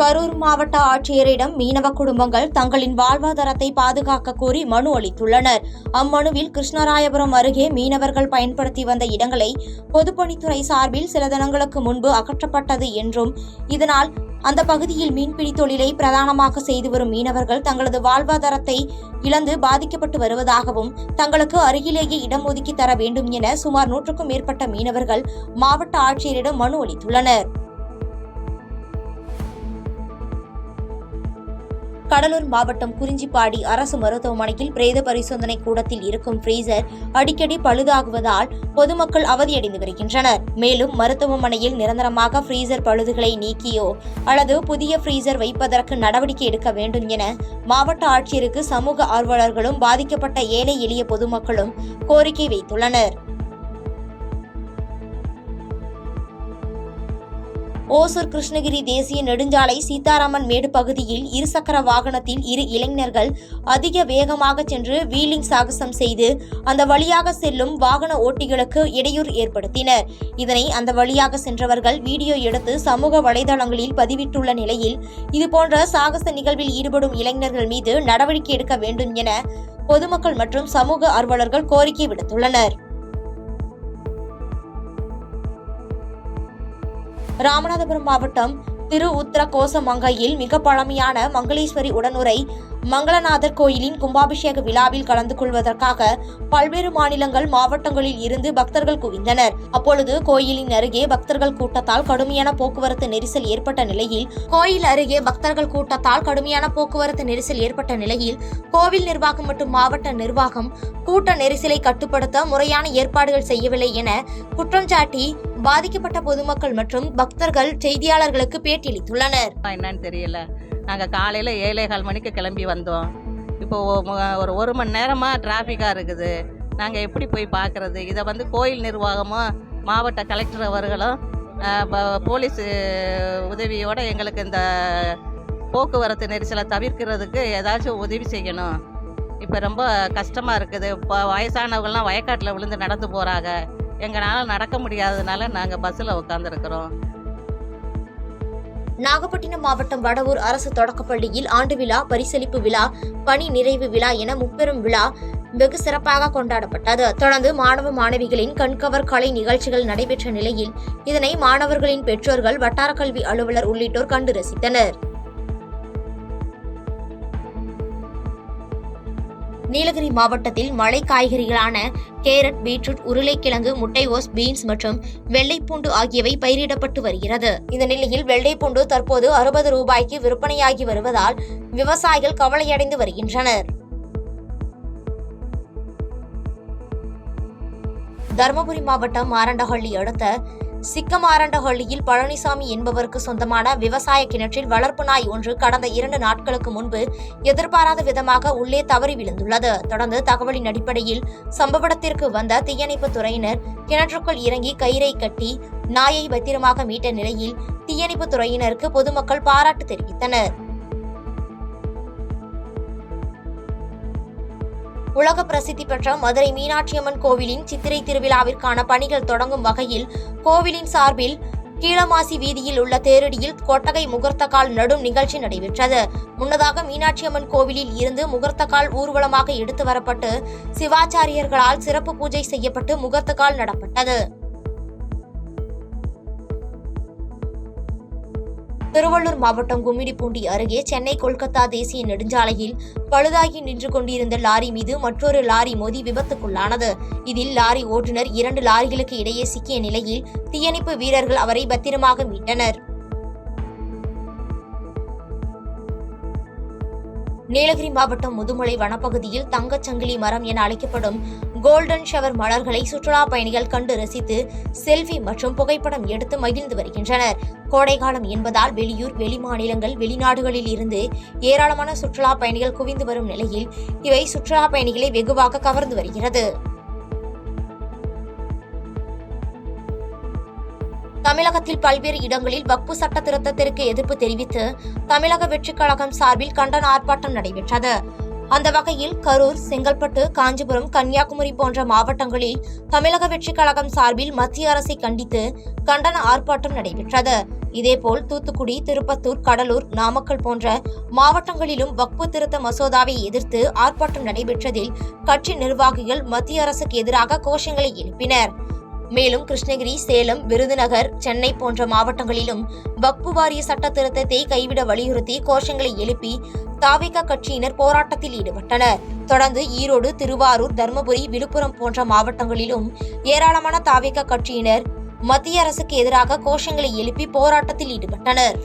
கரூர் மாவட்ட ஆட்சியரிடம் மீனவ குடும்பங்கள் தங்களின் வாழ்வாதாரத்தை பாதுகாக்க கோரி மனு அளித்துள்ளனர். அம்மனுவில் கிருஷ்ணராயபுரம் அருகே மீனவர்கள் பயன்படுத்தி வந்த இடங்களை பொதுப்பணித்துறை சார்பில் சில தினங்களுக்கு முன்பு அகற்றப்பட்டது என்றும், இதனால் அந்த பகுதியில் மீன்பிடி தொழிலை பிரதானமாக செய்து வரும் மீனவர்கள் தங்களது வாழ்வாதாரத்தை இழந்து பாதிக்கப்பட்டு வருவதாகவும், தங்களுக்கு அருகிலேயே இடம் ஒதுக்கி தர வேண்டும் என சுமார் 100க்கும் மேற்பட்ட மீனவர்கள் மாவட்ட ஆட்சியரிடம் மனு அளித்துள்ளனர். கடலூர் மாவட்டம் குறிஞ்சிப்பாடி அரசு மருத்துவமனையில் பிரேத பரிசோதனை கூடத்தில் இருக்கும் ஃப்ரீசர் அடிக்கடி பழுதாகுவதால் பொதுமக்கள் அவதியடைந்து வருகின்றனர். மேலும் மருத்துவமனையில் நிரந்தரமாக ஃப்ரீசர் பழுதுகளை நீக்கியோ அல்லது புதிய ஃப்ரீசர் வைப்பதற்கு நடவடிக்கை எடுக்க வேண்டும் என மாவட்ட ஆட்சியருக்கு சமூக ஆர்வலர்களும் பாதிக்கப்பட்ட ஏழை எளிய பொதுமக்களும் கோரிக்கை வைத்துள்ளனர். ஓசூர் கிருஷ்ணகிரி தேசிய நெடுஞ்சாலை சீதாராமன் மேடு பகுதியில் இருசக்கர வாகனத்தில் 2 இளைஞர்கள் அதிக வேகமாக சென்று வீலிங் சாகசம் செய்து அந்த வழியாக செல்லும் வாகன ஓட்டிகளுக்கு இடையூறு ஏற்படுத்தினர். இதனை அந்த வழியாக சென்றவர்கள் வீடியோ எடுத்து சமூக வலைதளங்களில் பதிவிட்டுள்ள நிலையில், இதுபோன்ற சாகச நிகழ்வில் ஈடுபடும் இளைஞர்கள் மீது நடவடிக்கை எடுக்க வேண்டும் என பொதுமக்கள் மற்றும் சமூக ஆர்வலர்கள் கோரிக்கை விடுத்துள்ளனர். ராமநாதபுரம் மாவட்டம் திரு உத்தர கோசமங்கையில் மிக பழமையான மங்களேஸ்வரி உடனுரை மங்களநாதர் கோயிலின் கும்பாபிஷேக விழாவில் கலந்து கொள்வதற்காக பல்வேறு மாநிலங்கள் மாவட்டங்களில் இருந்து பக்தர்கள் குவிந்தனர். அப்பொழுது கோயிலின் அருகே பக்தர்கள் கூட்டத்தால் கடுமையான போக்குவரத்து நெரிசல் ஏற்பட்ட நிலையில் கோவில் நிர்வாகம் மற்றும் மாவட்ட நிர்வாகம் கூட்ட நெரிசலை கட்டுப்படுத்த முறையான ஏற்பாடுகள் செய்யவில்லை என குற்றம் சாட்டி பாதிக்கப்பட்ட பொதுமக்கள் மற்றும் பக்தர்கள் செய்தியாளர்களுக்கு பேட்டியளித்துள்ளனர். என்னன்னு தெரியல, நாங்கள் காலையில் 7:15 மணிக்கு கிளம்பி வந்தோம். இப்போ ஒரு மணி நேரமாக டிராஃபிக்காக இருக்குது. நாங்கள் எப்படி போய் பார்க்குறது? இதை கோயில் நிர்வாகமும் மாவட்ட கலெக்டர் அவர்களும் போலீஸ் உதவியோடு எங்களுக்கு இந்த போக்குவரத்து நெரிசலை தவிர்க்கிறதுக்கு ஏதாச்சும் உதவி செய்யணும். இப்போ ரொம்ப கஷ்டமாக இருக்குது. இப்போ வயசானவங்கள்லாம் வயக்காட்டில் விழுந்து நடந்து போகிறாங்க. எங்களால் நடக்க முடியாததுனால நாங்கள் பஸ்ஸில் உட்காந்துருக்கிறோம். நாகப்பட்டினம் மாவட்டம் வடவூர் அரசு தொடக்கப்பள்ளியில் ஆண்டு விழா, பரிசளிப்பு விழா, பணி நிறைவு விழா என முப்பெரும் விழா வெகு சிறப்பாக கொண்டாடப்பட்டது. தொடர்ந்து மாணவ மாணவிகளின் கண்கவர் கலை நிகழ்ச்சிகள் நடைபெற்ற நிலையில் இதனை மாணவர்களின் பெற்றோர்கள், வட்டார கல்வி அலுவலர் உள்ளிட்டோர் கண்டு ரசித்தனர். நீலகிரி மாவட்டத்தில் மழை காய்கறிகளான கேரட், பீட்ரூட், உருளைக்கிழங்கு, முட்டைகோஸ், பீன்ஸ் மற்றும் வெள்ளைப்பூண்டு ஆகியவை பயிரிடப்பட்டு வருகிறது. இந்த நிலையில் வெள்ளைப்பூண்டு தற்போது 60 ரூபாய்க்கு விற்பனையாகி வருவதால் விவசாயிகள் கவலையடைந்து வருகின்றனர். தருமபுரி மாவட்டம் மாரண்டஹள்ளி அடுத்த சிக்கமாரண்டஹள்ளியில் பழனிசாமி என்பவருக்கு சொந்தமான விவசாய கிணற்றில் வளர்ப்பு நாய் ஒன்று கடந்த 2 நாட்களுக்கு முன்பு எதிர்பாராத விதமாக உள்ளே தவறி விழுந்துள்ளது. தொடர்ந்து தகவலின் அடிப்படையில் சம்பவ இடத்திற்கு வந்த தீயணைப்பு துறையினர் கிணற்றுக்குள் இறங்கி கயிறை கட்டி நாயை பத்திரமாக மீட்ட நிலையில் தீயணைப்பு துறையினருக்கு பொதுமக்கள் பாராட்டு தெரிவித்தனர். உலக பிரசித்தி பெற்ற மதுரை மீனாட்சியம்மன் கோவிலின் சித்திரை திருவிழாவிற்கான பணிகள் தொடங்கும் வகையில் கோவிலின் சார்பில் கீழமாசி வீதியில் உள்ள தேரடியில் கொட்டகை முகூர்த்தக்கால் நடும் நிகழ்ச்சி நடைபெற்றது. முன்னதாக மீனாட்சியம்மன் கோவிலில் இருந்து முகூர்த்தக்கால் ஊர்வலமாக எடுத்து வரப்பட்டு சிவாச்சாரியர்களால் சிறப்பு பூஜை செய்யப்பட்டு முகூர்த்தக்கால் நடப்பட்டது. திருவள்ளூர் மாவட்டம் கும்மிடிப்பூண்டி அருகே சென்னை கொல்கத்தா தேசிய நெடுஞ்சாலையில் பழுதாகி நின்று கொண்டிருந்த லாரி மீது மற்றொரு லாரி மோதி விபத்துக்குள்ளானது. இதில் லாரி ஓட்டுநர் 2 லாரிகளுக்கு இடையே சிக்கிய நிலையில் தீயணைப்பு வீரர்கள் அவரை பத்திரமாக மீட்டனர். நீலகிரி மாவட்டம் முதுமலை வனப்பகுதியில் தங்கச்சங்கிலி மரம் என அழைக்கப்படும் கோல்டன் ஷவர் மலர்களை சுற்றுலா பயணிகள் கண்டு ரசித்து செல்ஃபி மற்றும் புகைப்படம் எடுத்து மகிழ்ந்து வருகின்றனர். கோடைகாலம் என்பதால் வெளியூர், வெளிமாநிலங்கள், வெளிநாடுகளில் இருந்து ஏராளமான சுற்றுலா பயணிகள் குவிந்து வரும் நிலையில் இவை சுற்றுலா பயணிகளை வெகுவாக கவர்ந்து வருகிறது. தமிழகத்தில் பல்வேறு இடங்களில் வக்பு சட்ட திருத்தத்திற்கு எதிர்ப்பு தெரிவித்து தமிழக வெற்றிக் கழகம் சார்பில் கண்டன ஆர்ப்பாட்டம் நடைபெற்றது. அந்த வகையில் கரூர், செங்கல்பட்டு, காஞ்சிபுரம், கன்னியாகுமரி போன்ற மாவட்டங்களில் தமிழக வெற்றிக் கழகம் சார்பில் மத்திய அரசை கண்டித்து கண்டன ஆர்ப்பாட்டம் நடைபெற்றது. இதேபோல் தூத்துக்குடி, திருப்பத்தூர், கடலூர், நாமக்கல் போன்ற மாவட்டங்களிலும் வக்பு திருத்த மசோதாவை எதிர்த்து ஆர்ப்பாட்டம் நடைபெற்றதில் கட்சி நிர்வாகிகள் மத்திய அரசுக்கு எதிராக கோஷங்களை எழுப்பினர். மேலும் கிருஷ்ணகிரி, சேலம், விருதுநகர், சென்னை போன்ற மாவட்டங்களிலும் வக்பு வாரிய சட்ட திருத்தத்தை கைவிட வலியுறுத்தி கோஷங்களை எழுப்பி தாவேகா கட்சியினர் போராட்டத்தில் ஈடுபட்டனர். தொடர்ந்து ஈரோடு, திருவாரூர், தர்மபுரி, விழுப்புரம் போன்ற மாவட்டங்களிலும் ஏராளமான தாவேகா கட்சியினர் மத்திய அரசுக்கு எதிராக கோஷங்களை எழுப்பி போராட்டத்தில் ஈடுபட்டனர்.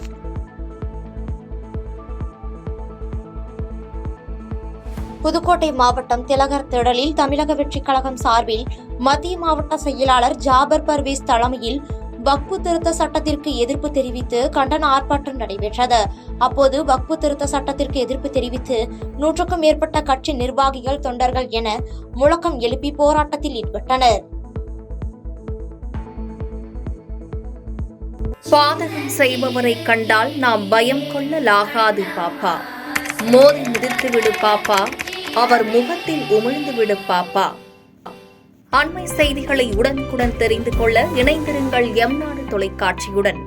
புதுக்கோட்டை மாவட்டம் திலகர் திடலில் தமிழக வெற்றிக் கழகம் சார்பில் மத்திய மாவட்ட செயலாளர் ஜாபர் பர்வேஸ் தலைமையில் வக்பு திருத்த சட்டத்திற்கு எதிர்ப்பு தெரிவித்து கண்டன ஆர்ப்பாட்டம் நடைபெற்றது. அப்போது வக்பு திருத்த சட்டத்திற்கு எதிர்ப்பு தெரிவித்து 100க்கும் மேற்பட்ட கட்சி நிர்வாகிகள், தொண்டர்கள் என முழக்கம் எழுப்பி போராட்டத்தில் ஈடுபட்டனர். பாதகம் செய்பவரை கண்டால் நாம் பயம் கொள்ளலாகாது பாப்பா. மோதி மிதித்து விடு பாப்பா, அவர் முகத்தில் உமிழ்ந்து விடு பாப்பா. அண்மை செய்திகளை உடனுக்குடன் தெரிந்து கொள்ள இணைந்திருங்கள் எம் நாடு தொலைக்காட்சியுடன்.